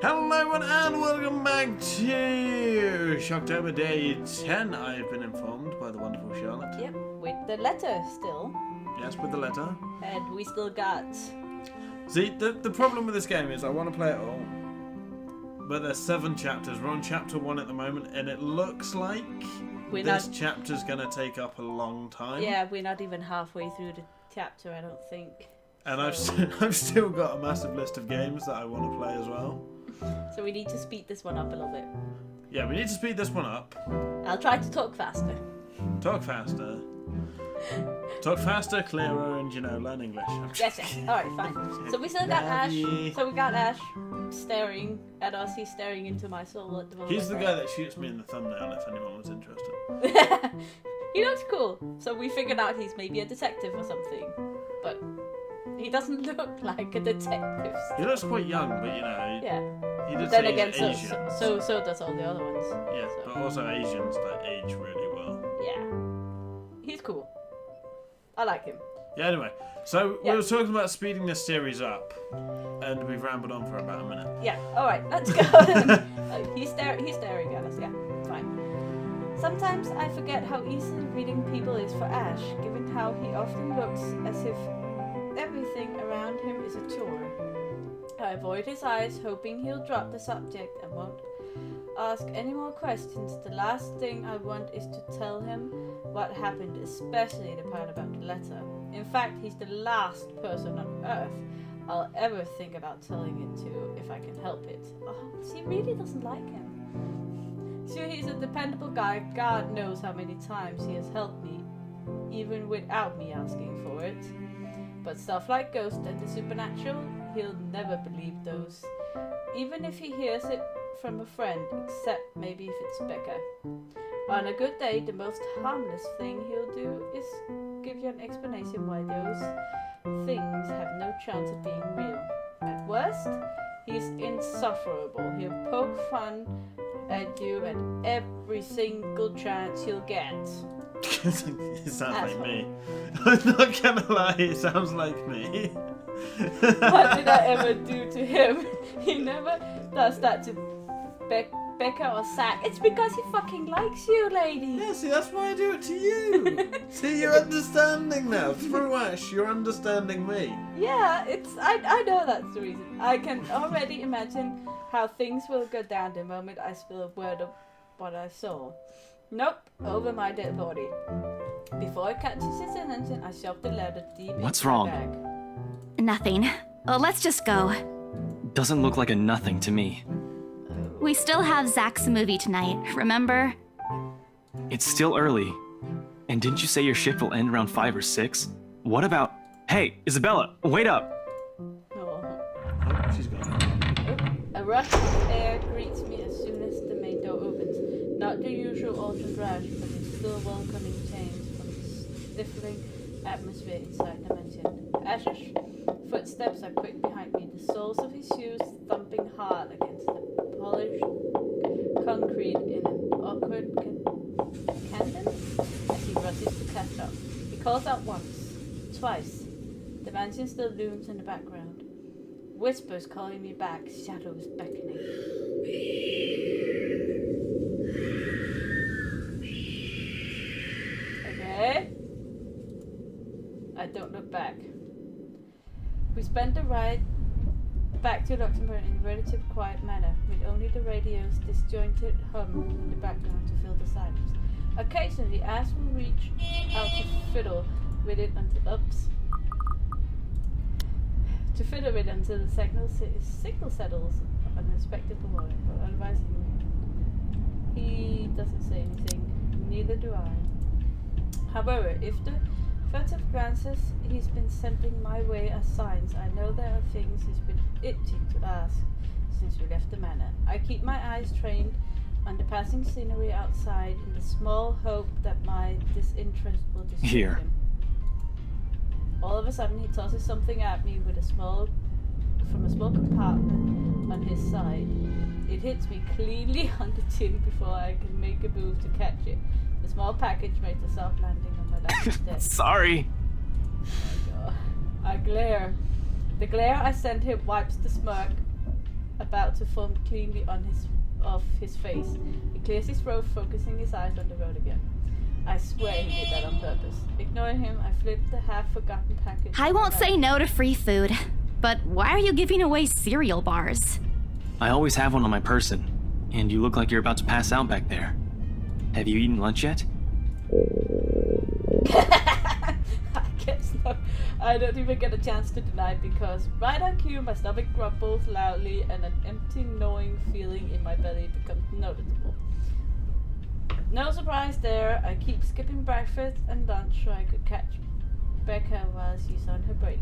Hello everyone and welcome back to Shocktober Day 10, I've been informed by the wonderful Charlotte. Yep, with the letter still. Yes, with the letter. And we still got... See, the problem with this game is I want to play it all, but there's 7 chapters. We're on chapter 1 at the moment, and it looks like this chapter's going to take up a long time. Yeah, we're not even halfway through the chapter, I don't think. And I've still got a massive list of games that I want to play as well. So we need to speed this one up a little bit. Yeah, we need to speed this one up. I'll try to talk faster. Talk faster. Talk faster, clearer, and, learn English. Yes. Alright, fine. So we still got Ash. So we got Ash staring at us. He's staring into my soul at the moment. He's the guy that shoots me in the thumbnail, if anyone was interested. He looks cool. So we figured out he's maybe a detective or something. But he doesn't look like a detective. He looks quite young, but yeah. He did Then say again, Asian. so does all the other ones. Yeah, so. But also Asians that age really well. Yeah. He's cool. I like him. Yeah, anyway. So we were talking about speeding this series up, and we've rambled on for about a minute. Yeah, alright, let's go. He's staring at us, yeah, fine. Sometimes I forget how easy reading people is for Ash, given how he often looks as if everything around him is a chore. I avoid his eyes, hoping he'll drop the subject and won't ask any more questions. The last thing I want is to tell him what happened, especially the part about the letter. In fact, he's the last person on Earth I'll ever think about telling it to if I can help it. Oh, she really doesn't like him. Sure, he's a dependable guy. God knows how many times he has helped me, even without me asking for it. But stuff like ghosts and the supernatural, he'll never believe those. Even if he hears it from a friend, except maybe if it's Becca. On a good day, the most harmless thing he'll do is give you an explanation why those things have no chance of being real. At worst, he's insufferable. He'll poke fun at you at every single chance he'll get. It sounds like me. I'm not gonna lie, it sounds like me. What did I ever do to him? He never does that to Becca or Zach. It's because he fucking likes you, lady. Yeah, see, that's why I do it to you. See, you're understanding now. Through Ash, you're understanding me. Yeah, I know that's the reason. I can already imagine how things will go down the moment I spill a word of what I saw. Nope, over my dead body. Before it catches his attention, I shove the letter deep into my bag. Nothing. Let's just go. Doesn't look like a nothing to me. We still have Zach's movie tonight, remember? It's still early. And didn't you say your shift will end around 5 or 6? What about... Hey, Isabella, wait up! Oh, she's gone. a rush of air greets me as soon as the main door opens. Not the usual autumn rush, but it's still welcoming change from the stifling atmosphere inside the mansion. Ash's footsteps are quick behind me, the soles of his shoes thumping hard against the polished concrete in an awkward cadence as he rushes to catch up. He calls out once, twice. The mansion still looms in the background. Whispers calling me back, shadows beckoning. Okay. I don't look back. We spent the ride back to Luxembourg in a relatively quiet manner, with only the radio's disjointed hum in the background to fill the silence. Occasionally, Ash will reach out to fiddle with it until the signal settles on a respectable line, but otherwise he doesn't say anything. Neither do I. However, if the furtive glances he's been sending my way are signs, I know there are things he's been itching to ask since we left the manor. I keep my eyes trained on the passing scenery outside in the small hope that my disinterest will distract him. All of a sudden he tosses something at me from a small compartment on his side. It hits me cleanly on the chin before I can make a move to catch it. The small package makes a soft landing on my lap instead. Sorry. Oh my God. I glare. The glare I send him wipes the smirk about to form cleanly off his face. He clears his throat, focusing his eyes on the road again. I swear he did that on purpose. Ignoring him, I flipped the half-forgotten package. I won't say no to free food, but why are you giving away cereal bars? I always have one on my person, and you look like you're about to pass out back there. Have you eaten lunch yet? I guess not. I don't even get a chance to deny it because right on cue my stomach grumbles loudly and an empty gnawing feeling in my belly becomes noticeable. No surprise there, I keep skipping breakfast and lunch so I could catch Becca while she's on her break.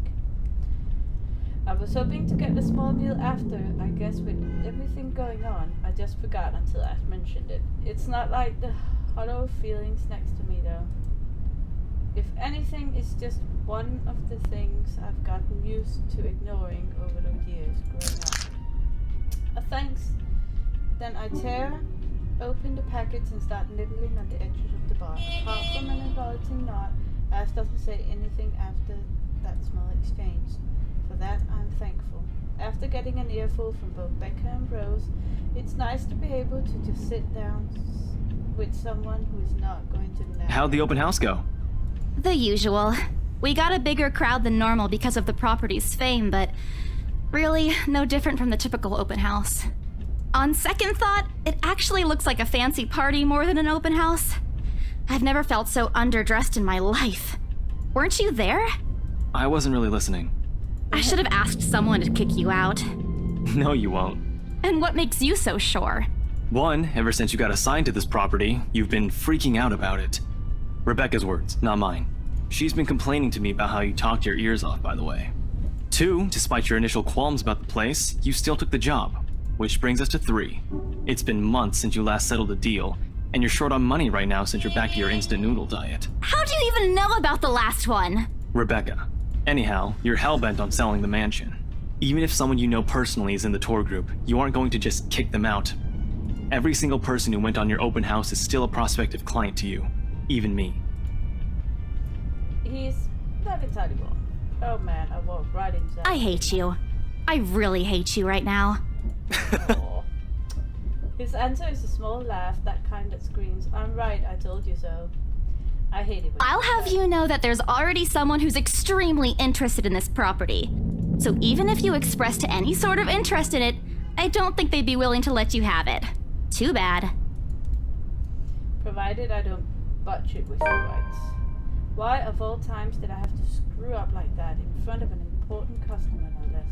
I was hoping to get a small meal after. I guess with everything going on, I just forgot until I mentioned it. It's not like the hollow feelings next to me though. If anything, it's just one of the things I've gotten used to ignoring over the years growing up. A thanks. Then I tear open the packets and start nibbling on the edges of the bar. Apart from an acknowledging nod, Ash doesn't say anything after that small exchange. For that, I'm thankful. After getting an earful from both Becca and Rose, it's nice to be able to just sit down with someone who is not going to nag. How'd the open house go? The usual. We got a bigger crowd than normal because of the property's fame, but really no different from the typical open house. On second thought, it actually looks like a fancy party more than an open house. I've never felt so underdressed in my life. Weren't you there? I wasn't really listening. I should have asked someone to kick you out. No, you won't. And what makes you so sure? One, ever since you got assigned to this property, you've been freaking out about it. Rebecca's words, not mine. She's been complaining to me about how you talked your ears off, by the way. Two, despite your initial qualms about the place, you still took the job. Which brings us to three. It's been months since you last settled a deal, and you're short on money right now since you're back to your instant noodle diet. How do you even know about the last one? Rebecca. Anyhow, you're hellbent on selling the mansion. Even if someone you know personally is in the tour group, you aren't going to just kick them out. Every single person who went on your open house is still a prospective client to you. Even me. He's not entirely wrong. Oh man, I walked right into that. I hate you. I really hate you right now. Aw. His answer is a small laugh, that kind that screams, I'm right, I told you so. I hate it when I'll have you know that there's already someone who's extremely interested in this property. So even if you expressed any sort of interest in it, I don't think they'd be willing to let you have it. Too bad. Provided I don't butch it with your rights. Why of all times did I have to screw up like that in front of an important customer no less?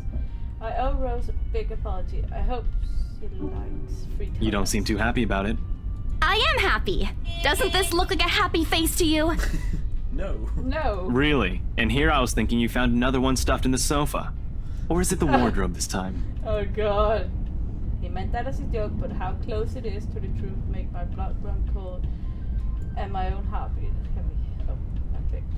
I owe Rose a big apology. I hope she likes free time. You don't seem too happy about it. I am happy. Doesn't this look like a happy face to you? No. No. Really? And here I was thinking you found another one stuffed in the sofa. Or is it the wardrobe this time? Oh god. He meant that as a joke, but how close it is to the truth make my blood run cold and my own heartbeat heavy. Oh, I clicked.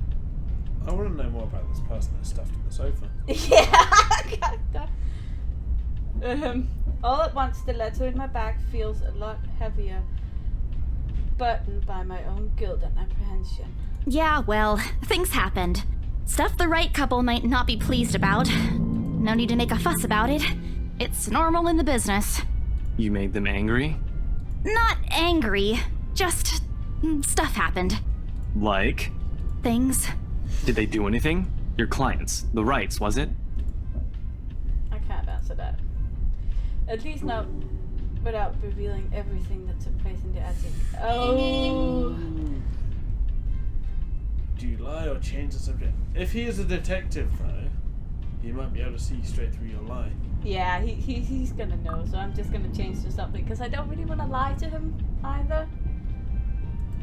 I want to know more about this person that's stuffed in the sofa. Yeah. All at once, the letter in my back feels a lot heavier, burdened by my own guilt and apprehension. Yeah, well, things happened. Stuff the right couple might not be pleased about. No need to make a fuss about it. It's normal in the business. You made them angry? Not angry, just stuff happened. Like? Things. Did they do anything? Your clients, the rights, was it? I can't answer that. At least not without revealing everything that took place in the attic. Oh. Do you lie or change the subject? If he is a detective, though, he might be able to see straight through your lie. Yeah, he's gonna know, so I'm just gonna change to something, because I don't really want to lie to him either.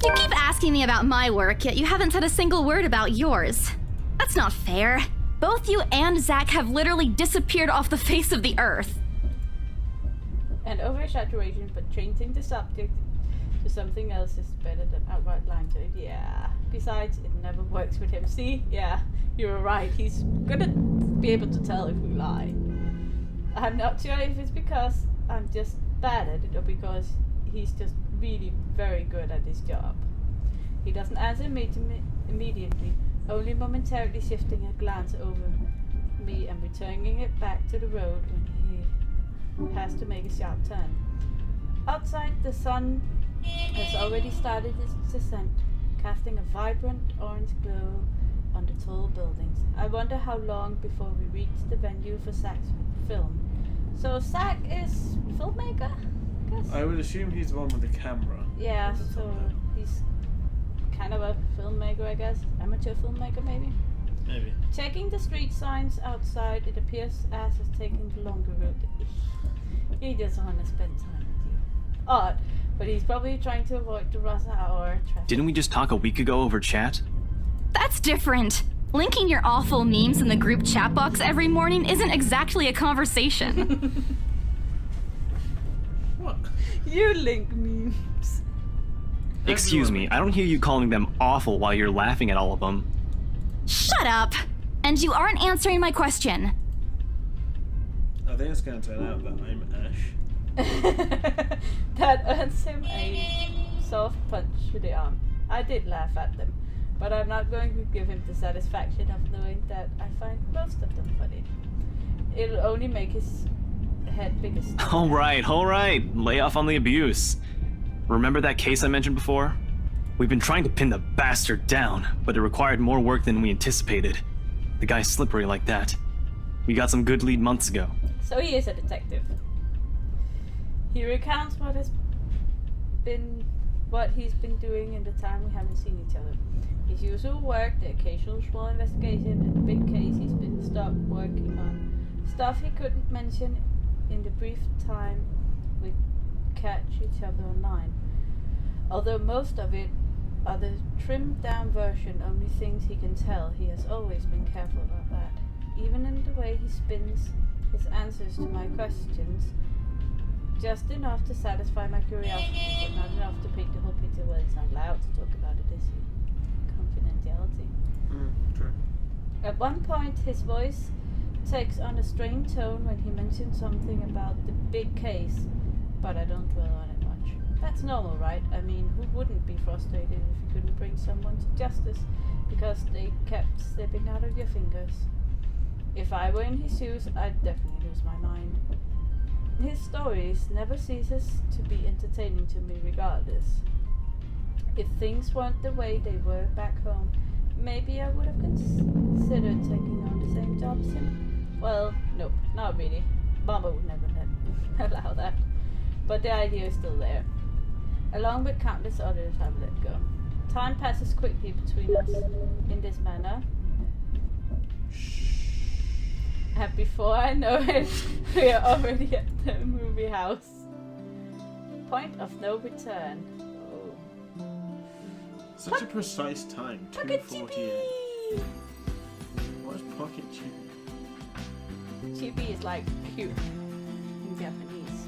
You keep asking me about my work, yet you haven't said a single word about yours. That's not fair. Both you and Zach have literally disappeared off the face of the earth. And oversaturation, but changing the subject to something else is better than outright lying to it. Yeah. Besides, it never works with him. See? Yeah, you were right. He's gonna be able to tell if we lie. I'm not sure if it's because I'm just bad at it or because he's just really very good at his job. He doesn't answer me immediately, only momentarily shifting a glance over me and returning it back to the road when he has to make a sharp turn. Outside, the sun has already started its descent, casting a vibrant orange glow on the tall buildings. I wonder how long before we reach the venue for Zach's film. So Zach is filmmaker, I guess? I would assume he's the one with the camera. Yeah, so he's kind of a filmmaker, I guess. Amateur filmmaker, maybe? Maybe. Checking the street signs outside, it appears Ash is taking the longer route. He doesn't want to spend time with you. Odd, but he's probably trying to avoid the rush hour traffic. Didn't we just talk a week ago over chat? That's different. Linking your awful memes in the group chat box every morning isn't exactly a conversation. What? You link memes. Excuse me, I don't hear you calling them awful while you're laughing at all of them. Shut up! And you aren't answering my question. I think it's going to turn out that I'm Ash. That earns him a soft punch to the arm. I did laugh at them, but I'm not going to give him the satisfaction of knowing that I find most of them funny. It'll only make his head bigger still. Alright. Lay off on the abuse. Remember that case I mentioned before? We've been trying to pin the bastard down, but it required more work than we anticipated. The guy's slippery like that. We got some good lead months ago. So he is a detective. He recounts what he's been doing in the time we haven't seen each other. His usual work, the occasional small investigation, and the big case he's been stopped working on. Stuff he couldn't mention in the brief time we catch each other online. Although most of it are the trimmed down version, only things he can tell, he has always been careful about that. Even in the way he spins his answers to my questions, just enough to satisfy my curiosity, but not enough to paint the whole picture. Well, he's not allowed to talk about it, is he? Confidentiality. True. At one point, his voice takes on a strained tone when he mentions something about the big case, but I don't dwell on it much. That's normal, right? I mean, who wouldn't be frustrated if you couldn't bring someone to justice because they kept slipping out of your fingers? If I were in his shoes, I'd definitely lose my mind. His stories never ceases to be entertaining to me regardless. If things weren't the way they were back home, maybe I would have considered taking on the same job as him. Well, nope, not really. Mama would never allow that. But the idea is still there. Along with countless others I've let go. Time passes quickly between us in this manner. And before I know it, we are already at the movie house. Point of no return. Oh. Such a precise time. Pocket 2:48. chippy! What is pocket chippy? Chippy is like cute in Japanese.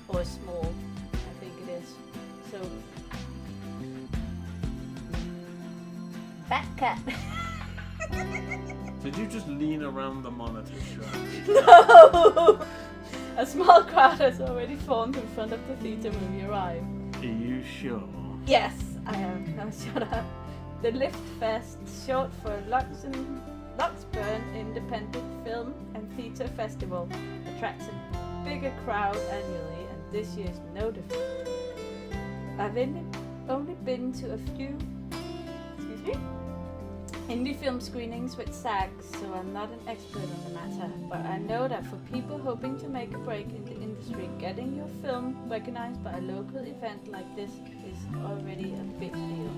Or small, I think it is. So... Fat cat! Did you just lean around the monitor track? No! A small crowd has already formed in front of the theater when we arrive. Are you sure? Yes, I am. Now shut up. The Lift Fest, short for Luxburn Independent Film and Theatre Festival, attracts a bigger crowd annually, and this year is no different. I've only been to a few indie film screenings with SAG, so I'm not an expert on the matter, but I know that for people hoping to make a break in the industry, getting your film recognized by a local event like this is already a big deal.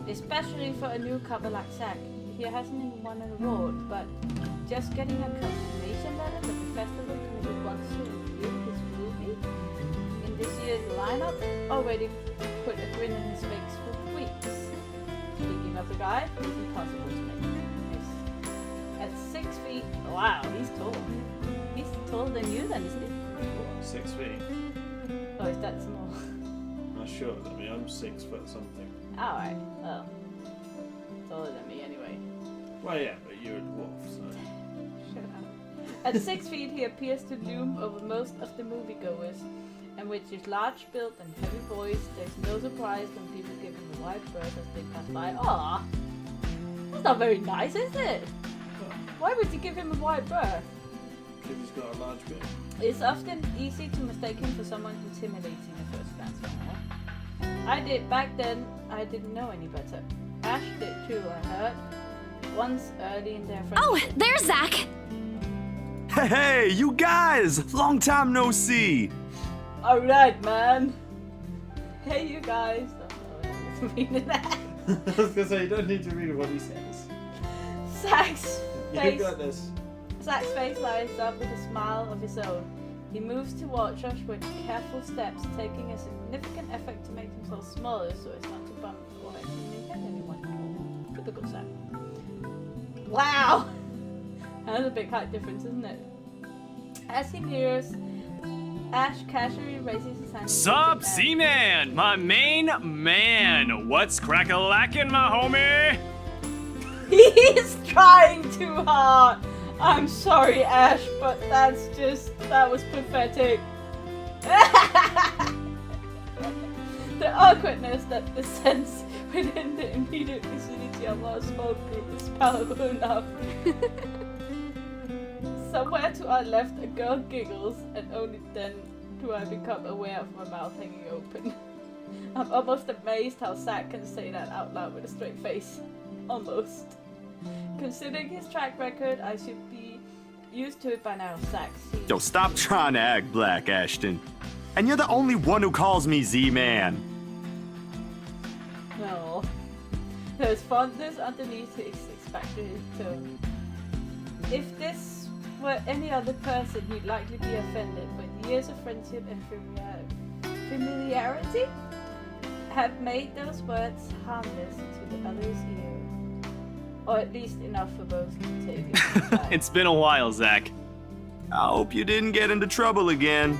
Especially for a newcomer like Zach. He hasn't even won an award, but just getting a confirmation letter that the festival committee wants to review his movie in this year's lineup already put a grin on his face for weeks. Speaking of the guy, it's impossible to make. At 6 feet, wow, he's tall. He's taller than you then, isn't he? What, 6 feet? Oh, is that small? Not sure. I mean, I'm 6 foot something. Alright, well, taller than me anyway. Well, yeah, but you're a dwarf, so... Shut up. At 6 feet, he appears to loom over most of the moviegoers, and with his large build and heavy voice, there's no surprise when people give him a wide berth as they pass by. Aw, that's not very nice, is it? Why would you give him a wide berth? if he's got a large beard. It's often easy to mistake him for someone intimidating at first glance. I did back then. I didn't know any better. Ash did too, I heard. Once early in their friendship. Oh, there's Zach! Hey, you guys! Long time no see! Alright, man. Hey, you guys. Oh, no, reading that. I was gonna say, you don't need to read what he says. Zach's You face. got this. Zach's face lights up with a smile of his own. He moves towards us with careful steps, taking a significant effort to make himself smaller so as not to bump or accidentally hit anyone. Typical Zach. Wow! That's a big height difference, isn't it? As he nears, Ash casually raises his hand. Sup, Z-Man, my main man. What's crack-a-lackin', my homie? He's trying too hard! I'm sorry, Ash, but that was pathetic. The awkwardness that descends within the immediate vicinity of our small group is powerful enough. Somewhere to our left, a girl giggles, and only then do I become aware of my mouth hanging open. I'm almost amazed how Zach can say that out loud with a straight face. Almost. Considering his track record, I should be used to it by now, Zach. Yo, stop trying to act black, Ashton. And you're the only one who calls me Z-Man. No. There's fondness underneath his expatriate tone. If this were any other person, he'd likely be offended, but years of friendship and familiarity have made those words harmless to the other's ear. Or at least enough for both to take it. It's been a while, Zach. I hope you didn't get into trouble again.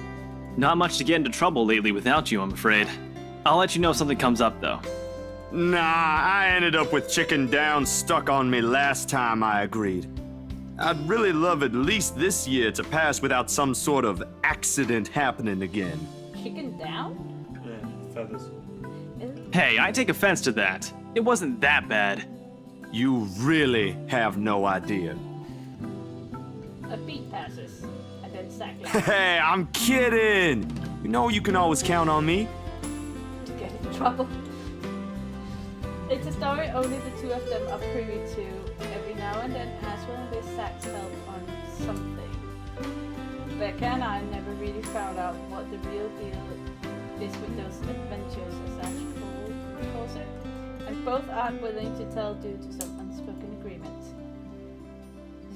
Not much to get into trouble lately without you, I'm afraid. I'll let you know if something comes up, though. Nah, I ended up with Chicken Down stuck on me last time I agreed. I'd really love at least this year to pass without some sort of accident happening again. Chicken down? Yeah, feathers. Hey, I take offense to that. It wasn't that bad. You really have no idea. A beat passes, and then Zach laughs Hey, I'm kidding! You know you can always count on me. to get into trouble. It's a story only the two of them are privy to. Every now and then, Ash will enlist Zach's help on something. Becca and I never really found out what the real deal is with those adventures, as Ash calls it, and both aren't willing to tell due to some unspoken agreement.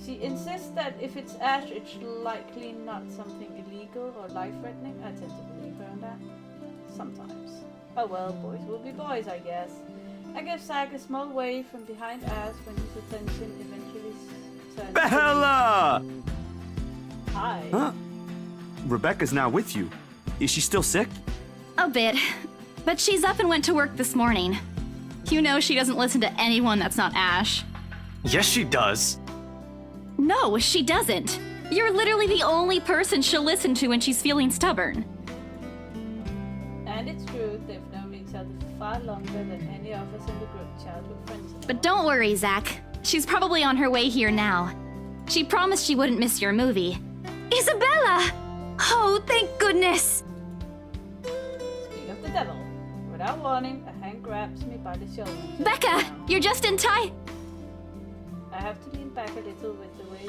She insists that if it's Ash, it's likely not something illegal or life-threatening. I tend to believe her on that. Sometimes. Oh well, boys will be boys, I guess. I give Zach a small wave from behind Ash when his attention eventually turns Bella! to me. Hi. Huh? Rebecca's not with you. Is she still sick? A bit. But she's up and went to work this morning. You know she doesn't listen to anyone that's not Ash. Yes, she does. No, she doesn't. You're literally the only person she'll listen to when she's feeling stubborn. And it's true, they've known each other for far longer than any of us in the group childhood friends. But don't worry, Zach. She's probably on her way here now. She promised she wouldn't miss your movie. Isabella! Oh, thank goodness! Speak of the devil. Without warning, a hand grabs me by the shoulder. and turns Becca, around. you're just in time. I have to lean back a little with the way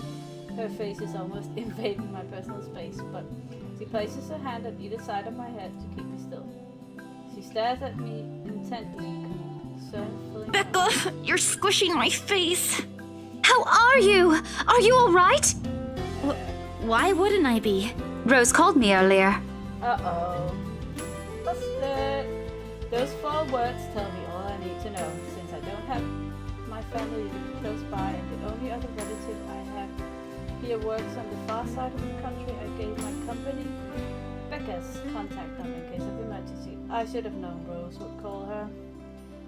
her face is almost invading my personal space, but she places her hand on either side of my head to keep me still. She stares at me intently, concernfully. Becca, you're squishing my face. How are you? Are you alright? Why wouldn't I be? Rose called me earlier. Uh-oh. Busted. Those 4 words tell me all I need to know, since I don't have my family living close by, and the only other relative I have here works on the far side of the country. I gave my company Becca's contact number in case of emergency. I should have known Rose would call her.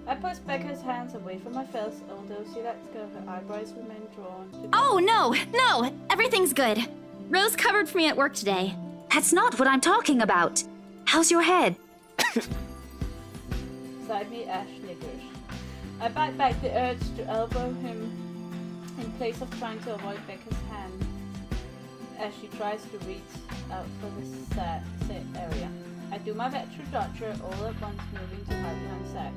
I push Becca's hands away from my face, although she lets go, her eyebrows remain drawn to Oh, no, everything's good. Rose covered for me at work today. That's not what I'm talking about. How's your head? beside me, Ash snickers. I bite back the urge to elbow him in place of trying to avoid Becca's hand. as she tries to reach out for the sack area. I do my best to dodge her, all at once moving to hide behind Zack.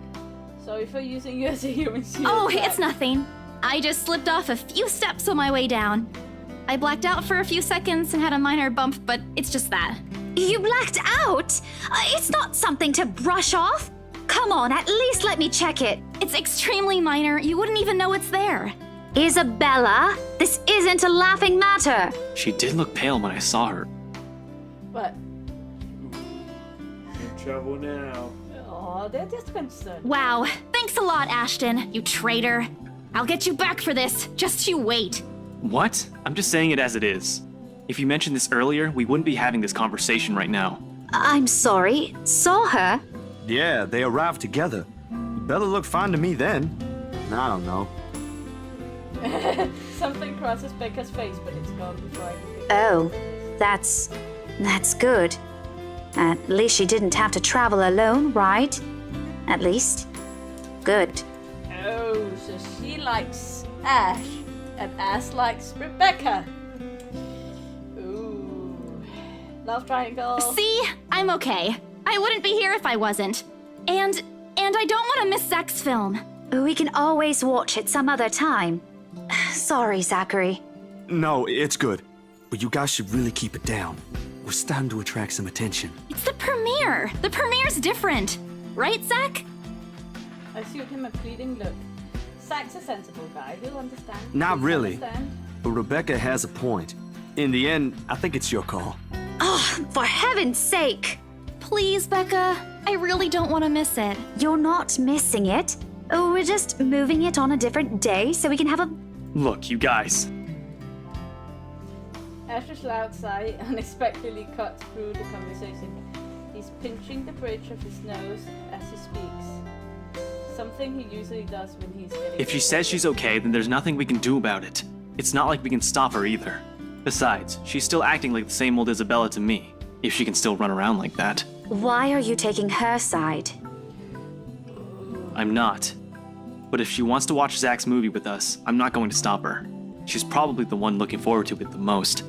Sorry for using you as a human shield. Oh, Zack. it's nothing. I just slipped off a few steps on my way down. I blacked out for a few seconds and had a minor bump, but it's just that. You blacked out? It's not something to brush off. Come on, at least let me check it. It's extremely minor. You wouldn't even know it's there. Isabella, this isn't a laughing matter. She did look pale when I saw her. What? In trouble now. Oh, they're just concerned. Wow. Thanks a lot, Ashton, you traitor. I'll get you back for this. Just you wait. What? I'm just saying it as it is. If you mentioned this earlier, we wouldn't be having this conversation right now. I'm sorry. Saw her? Yeah, they arrived together. Bella looked fine to me then. I don't know. Something crosses Becca's face, but it's gone before I can figure Oh, that's good. At least she didn't have to travel alone, right? At least. Good. Oh, so she likes Ash, and Ash likes Rebecca. Ooh. Love triangle. See? I'm okay. I wouldn't be here if I wasn't. And I don't want to miss Zach's film. We can always watch it some other time. Sorry, Zachary. No, it's good. But you guys should really keep it down. We're starting to attract some attention. It's the premiere. The premiere's different. Right, Zach? I shoot him a pleading look. Zach's a sensible guy. He'll understand. Not Please really. Understand. But Rebecca has a point. In the end, I think it's your call. Oh, for heaven's sake! Please, Becca. I really don't want to miss it. You're not missing it. We're just moving it on a different day so we can have a... Look, you guys. Ash's loud sigh unexpectedly cuts through the conversation. He's pinching the bridge of his nose as he speaks. Something he usually does when he's getting... If she says she's okay, then there's nothing we can do about it. It's not like we can stop her either. Besides, she's still acting like the same old Isabella to me, if she can still run around like that. Why are you taking her side? I'm not. But if she wants to watch Zach's movie with us, I'm not going to stop her. She's probably the one looking forward to it the most.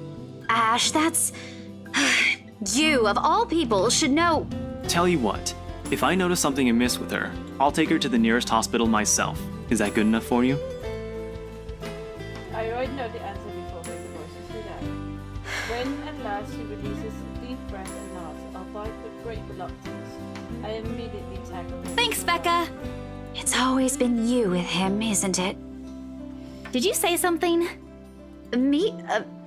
Ash, that's... You, of all people, should know... Tell you what, if I notice something amiss with her, I'll take her to the nearest hospital myself. Is that good enough for you? I already know the answer before the voices read out. When at last she releases a deep breath and nods, albeit with great reluctance, I immediately tackle her. Thanks, Becca. It's always been you with him, isn't it? Did you say something? Me?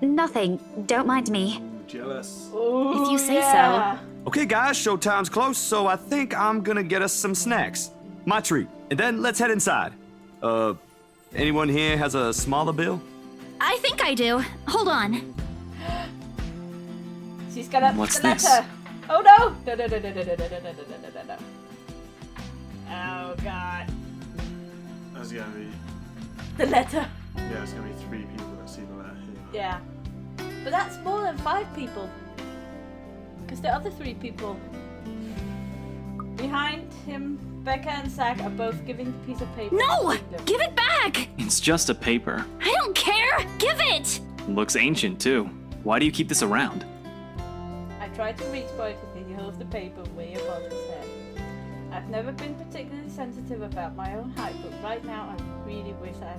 Nothing. Don't mind me. Jealous. Ooh, If you say yeah. Okay, guys, showtime's close, so I think I'm gonna get us some snacks. My treat. And then let's head inside. Anyone here has a smaller bill? I think I do. Hold on. She's gonna... What's the this? letter. Oh no! No. Oh god. There's gonna be The letter. yeah, it's gonna be 3 people that see the letter here. Yeah. But that's more than 5 people. Because the other 3 people behind him, Becca and Zach, are both giving the piece of paper. No! to them. Give it back! It's just a paper. I don't care! Give it! Looks ancient, too. Why do you keep this around? I tried to reach for it and he held the paper way above his head. I've never been particularly sensitive about my own height, but right now I really wish I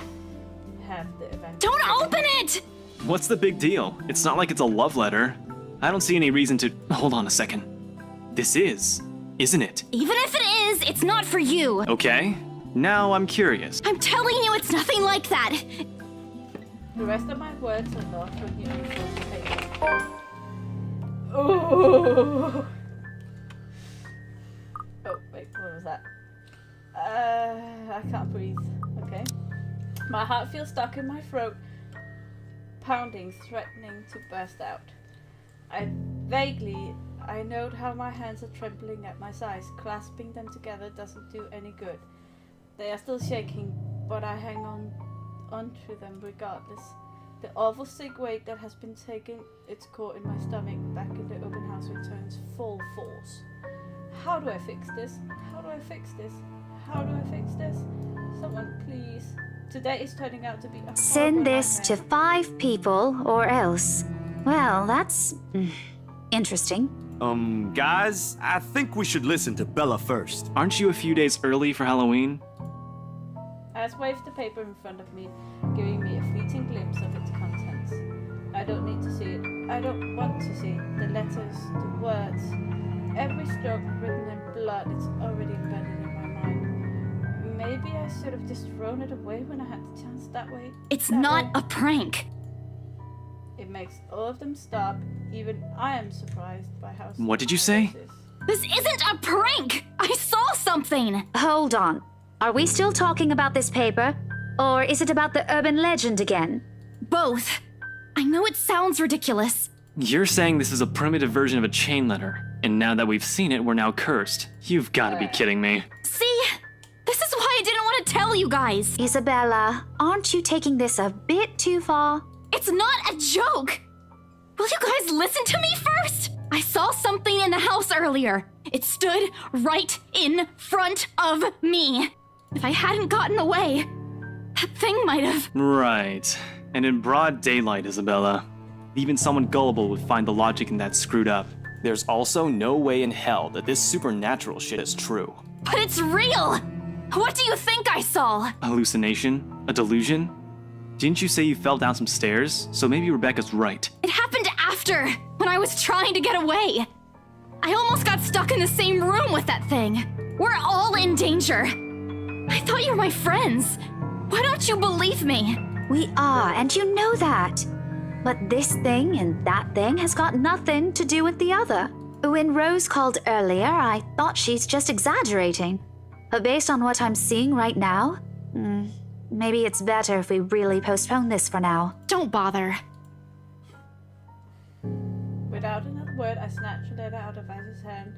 have the event. Don't open it! What's the big deal? It's not like it's a love letter. I don't see any reason to... Hold on a second. This is, isn't it? Even if it is, it's not for you. Okay. Now I'm curious. I'm telling you, it's nothing like that. The rest of my words are lost when he refolds the paper. Ooh. Oh, wait, what was that? I can't breathe. Okay. My heart feels stuck in my throat, pounding, threatening to burst out. I note how my hands are trembling at my sides. Clasping them together doesn't do any good. They are still shaking, but I hang onto them regardless. The awful sick weight that has been taking its course in my stomach back in the open house returns full force. How do I fix this? How do I fix this? How do I fix this? Someone please. Today is turning out to be a Send horrible this to nightmare. 5 people or else. Well, that's interesting. Guys, I think we should listen to Bella first. Aren't you a few days early for Halloween? Ash waves the paper in front of me, giving me a fleeting glimpse of its contents. I don't need to see it. I don't want to see it. The letters, the words, every stroke written in blood, it's already embedded in my mind. Maybe I should have just thrown it away when I had the chance that way. It's That not way. a prank. It makes all of them stop. Even I am surprised by how. What did you simple say? this is. This isn't a prank! I saw something! Hold on. Are we still talking about this paper? Or is it about the urban legend again? Both. I know it sounds ridiculous. You're saying this is a primitive version of a chain letter, and now that we've seen it, we're now cursed. You've gotta be kidding me. See? This is why I didn't want to tell you guys. Isabella, aren't you taking this a bit too far? It's not a joke! Will you guys listen to me first? I saw something in the house earlier. It stood right in front of me. If I hadn't gotten away, that thing might have. Right. And in broad daylight, Isabella. Even someone gullible would find the logic in that screwed up. There's also no way in hell that this supernatural shit is true. But it's real! What do you think I saw? A hallucination? A delusion? Didn't you say you fell down some stairs? So maybe Rebecca's right. It happened after, when I was trying to get away. I almost got stuck in the same room with that thing. We're all in danger. I thought you were my friends. Why don't you believe me? We are, and you know that. But this thing and that thing has got nothing to do with the other. When Rose called earlier, I thought she's just exaggerating. But based on what I'm seeing right now, maybe it's better if we really postpone this for now. Don't bother. Without another word, I snatched the letter out of Ash's hand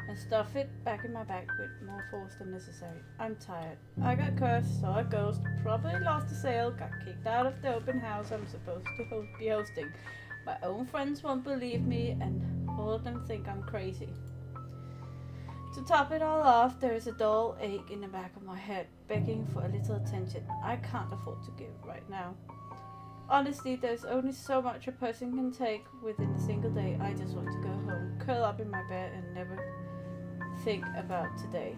and stuffed it back in my bag with more force than necessary. I'm tired. I got cursed, saw a ghost, probably lost a sale, got kicked out of the open house I'm supposed to be hosting. My own friends won't believe me, and all of them think I'm crazy. To top it all off, there is a dull ache in the back of my head, begging for a little attention I can't afford to give right now. Honestly, there's only so much a person can take within a single day. I just want to go home, curl up in my bed, and never think about today.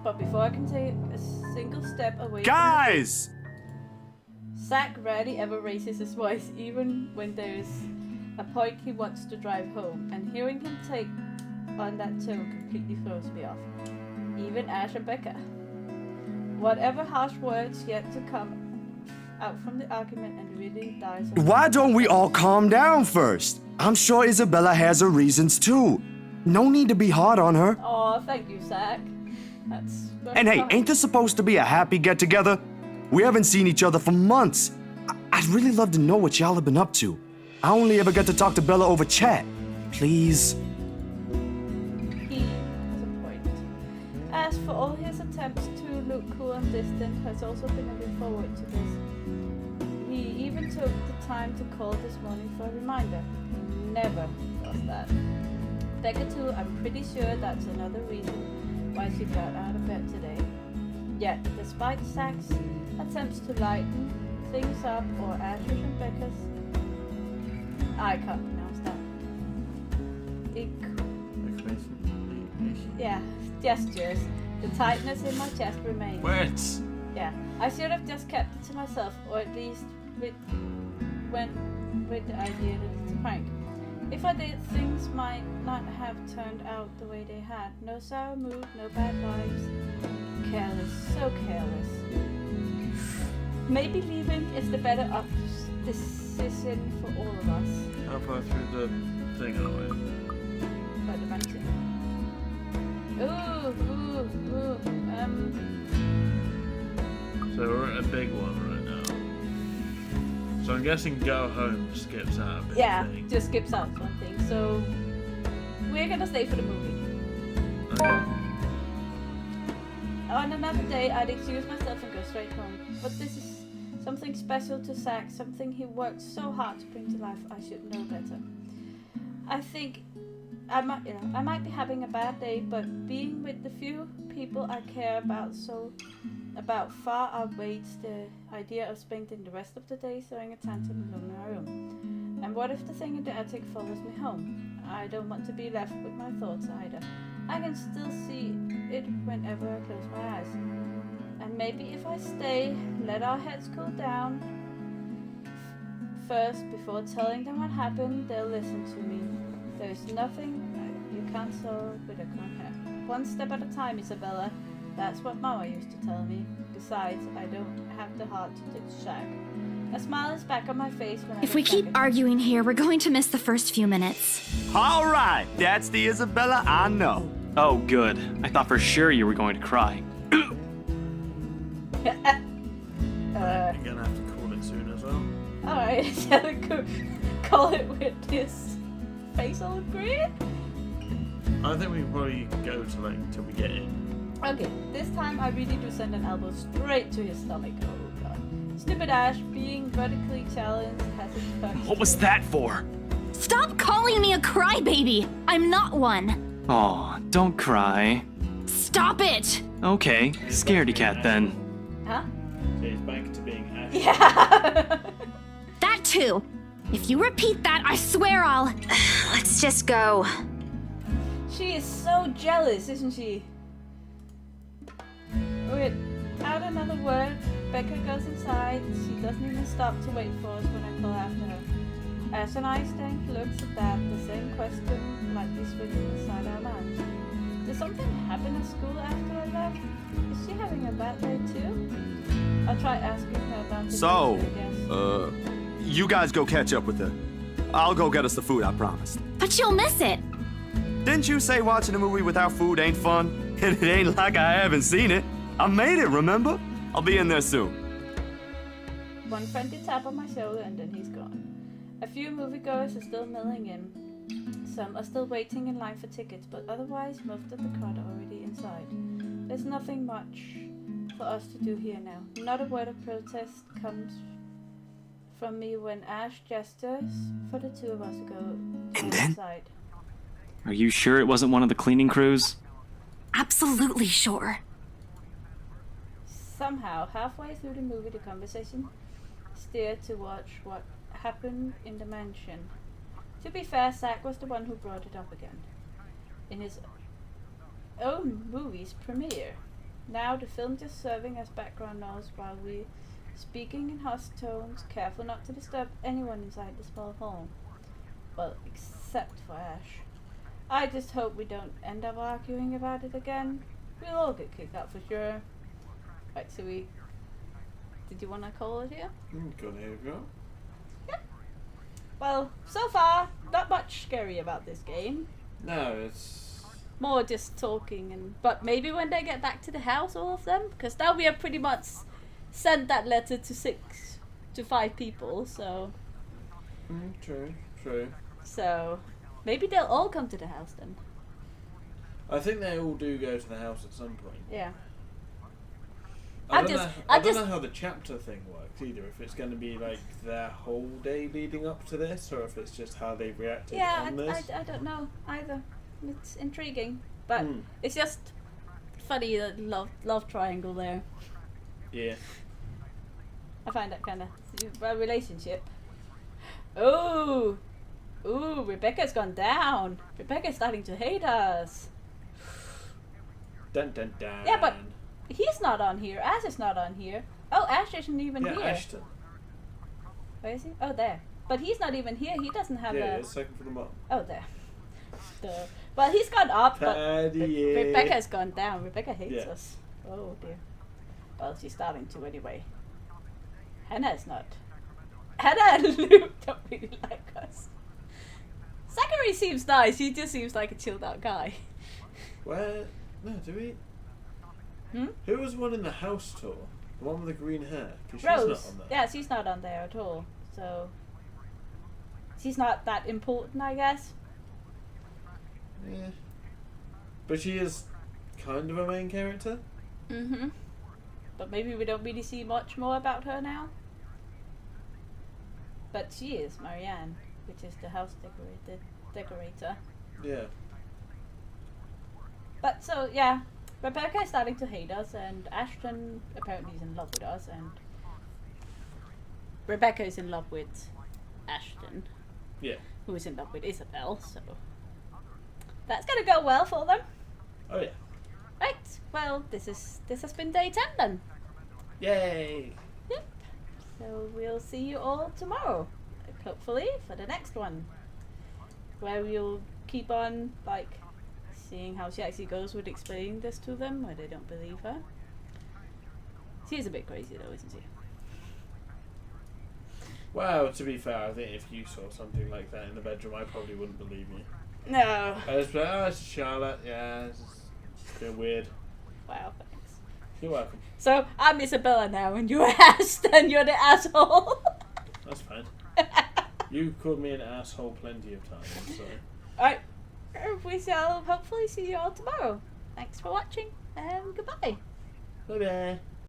But before I can take a single step away Guys! Zack rarely ever raises his voice, even when there is a point he wants to drive home, and hearing him take on that tone completely throws me off. Even Ash and Becca. Whatever harsh words yet to come out from the argument and really dies on. Why don't we all calm down first? I'm sure Isabella has her reasons too. No need to be hard on her. Oh, thank you, Zack. That's very And hey, kind. ain't this supposed to be a happy get-together? We haven't seen each other for months. I'd really love to know what y'all have been up to. I only ever get to talk to Bella over chat. Please. He has a point. As for all his attempts to look cool and distant, has also been looking forward to this. He even took the time to call this morning for a reminder. He never does that. Becca too, I'm pretty sure that's another reason why she got out of bed today. Yet, despite Zack's attempts to lighten things up, or Ash's and Becca's, I can't pronounce that. Yeah, gestures. The tightness in my chest remains. Words. Yeah, I should have just kept it to myself, or at least went with the idea that it's a prank. If I did, things might not have turned out the way they had. No sour mood, no bad vibes. Careless, so careless. Maybe leaving is the better decision for all of us. How far through the thing are we? But the mountain. Ooh. So we're at a big one right now. So I'm guessing go home skips out a big thing. Just skips out one thing. So we're gonna stay for the movie. Okay. On another day, I'd excuse myself and go straight home. But this is something special to Zack, something he worked so hard to bring to life. I should know better. I think I might be having a bad day, but being with the few people I care about far outweighs the idea of spending the rest of the day throwing a tantrum alone in my room. And what if the thing in the attic follows me home? I don't want to be left with my thoughts either. I can still see it whenever I close my eyes. And maybe if I stay, let our heads cool down first before telling them what happened, they'll listen to me. There's nothing you can't solve with a calm head. One step at a time, Isabella. That's what Mama used to tell me. Besides, I don't have the heart to ditch Shag. A smile is back on my face when I If we look keep back at arguing here, we're going to miss the first few minutes. All right, that's the Isabella I know. Oh, good. I thought for sure you were going to cry. You're gonna have to call it soon as well. Alright, call it with this face all green. I think we can probably go to like till we get in. Okay, this time I really do send an elbow straight to his stomach. Oh god. Stupid Ash, being vertically challenged has its perks. What was too. that for? Stop calling me a crybaby! I'm not one! Aw, don't cry. Stop it! Okay, scaredy cat then. Huh? So he's back to being Ash. Yeah! That too! If you repeat that, I swear I'll... Let's just go. She is so jealous, isn't she? Without another word, Becca goes inside. She doesn't even stop to wait for us when I call after her. Ash and I stand looks at that, the same question might be switching inside our minds. Did something happen at school after I left? Is she having a bad day too? I'll try asking her about the So, future, I guess. you guys go catch up with her. I'll go get us the food I promised. But you'll miss it! Didn't you say watching a movie without food ain't fun? And it ain't like I haven't seen it. I made it, remember? I'll be in there soon. One friendly tap on my shoulder and then he's gone. A few moviegoers are still milling in. Some are still waiting in line for tickets, but otherwise most of the crowd are already inside. There's nothing much for us to do here now. Not a word of protest comes from me when Ash gestures for the two of us to go And then? inside. Are you sure it wasn't one of the cleaning crews? Absolutely sure. Somehow, halfway through the movie, the conversation steered to watch what happened in the mansion. To be fair, Zack was the one who brought it up again. In his own movie's premiere. Now the film just serving as background noise while we speaking in hushed tones, careful not to disturb anyone inside the small hall. Well, except for Ash. I just hope we don't end up arguing about it again. We'll all get kicked out for sure. Right, so did you want to call it here? Go here, go. Well, so far, not much scary about this game. No, it's More just talking, but maybe when they get back to the house, all of them, because now we have pretty much sent that letter to 5 people, so true. so maybe they'll all come to the house then. I think they all do go to the house at some point. Yeah. I I don't just- know how the chapter thing works either. If it's going to be like their whole day leading up to this, or if it's just how they reacted Yeah, on this. I don't know either. It's intriguing, but it's just funny that love triangle there. Yeah. I find that kind of a relationship. Ooh, Rebecca's gone down. Rebecca's starting to hate us. Dun dun dun. Yeah, but he's not on here. Ash is not on here. Oh, Ash isn't even yeah, here. Ashton. Where is he? Oh, there. But he's not even here. He doesn't have Yeah, a. it's second from the bottom. Oh, there. Duh. Well, he's gone up, but Paddy. Rebecca's gone down. Rebecca hates Yeah. us. Oh dear. Well, she's starting to anyway. Hannah's not. Hannah and Luke don't really like us. Zachary seems nice. He just seems like a chilled out guy. Where? No, do we? Who was one in the house tour? The one with the green hair? 'Cause she's Rose. not on there. Yeah, she's not on there at all. So she's not that important, I guess. Yeah. But she is kind of a main character. Mm-hmm. But maybe we don't really see much more about her now. But she is Marianne, which is the house decorator. Yeah. But so, yeah, Rebecca is starting to hate us, and Ashton apparently is in love with us, and Rebecca is in love with Ashton. Yeah. Who is in love with Isabel, so that's gonna go well for them. Oh yeah. Right. Well, this has been day 10 then. Yay! Yep. So we'll see you all tomorrow, hopefully, for the next one, where we'll keep on seeing how she actually goes with explaining this to them, where they don't believe her. She's a bit crazy though, isn't she? Well, to be fair, I think if you saw something like that in the bedroom, I probably wouldn't believe you. No. I just be like, oh, it's Charlotte. Yeah, it's just a bit weird. Wow, thanks. You're welcome. So I'm Isabella now, and you're Ash, and you're the asshole. That's fine. You called me an asshole plenty of times, so. Alright. We shall hopefully see you all tomorrow. Thanks for watching, and goodbye. Bye-bye.